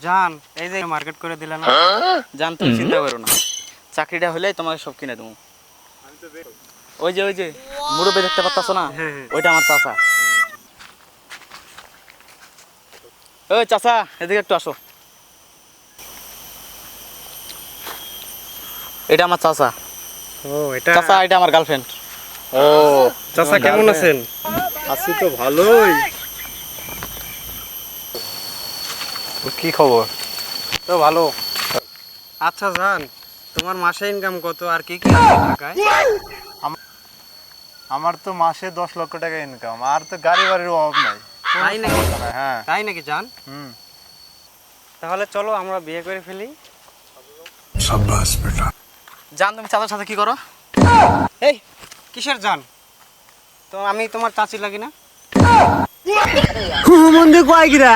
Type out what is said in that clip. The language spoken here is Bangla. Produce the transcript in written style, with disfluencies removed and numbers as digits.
জান এই যে মার্কেট করে দিলা না। জান তুমি চিন্তা করো না, চাকরিটা হলেই তোমাকে সব কিনে দেবো। ওই যে মুরব্বি দেখতে পাচ্ছ না, হ্যাঁ, হ্যাঁ। ওইটা আমার চাচা। ওই চাচা এদিকে একটু আসো। এটা আমার চাচা। ও এটা চাচা এটা আমার গার্লফ্রেন্ড। ও চাচা কেমন আছেন? আছি তো ভালোই। কি খবর? তো ভালো। আচ্ছা জান, তোমার মাসে ইনকাম কত আর কি কি আছে ঢাকায়? আমার তো মাসে 10 লক্ষ টাকা ইনকাম, আর তো গাড়ি বাড়ির অভাব নাই। কোনো তাই নাকি? সমস্যা নাই, হ্যাঁ। তাই নাকি জান? হুম। তাহলে চলো আমরা বিয়ে করে ফেলি। জান তুমি চাচার সাথে কি করো? এই কিসের জান? তো আমি তোমার চাচি লাগি না? মন্দির কয় গিরা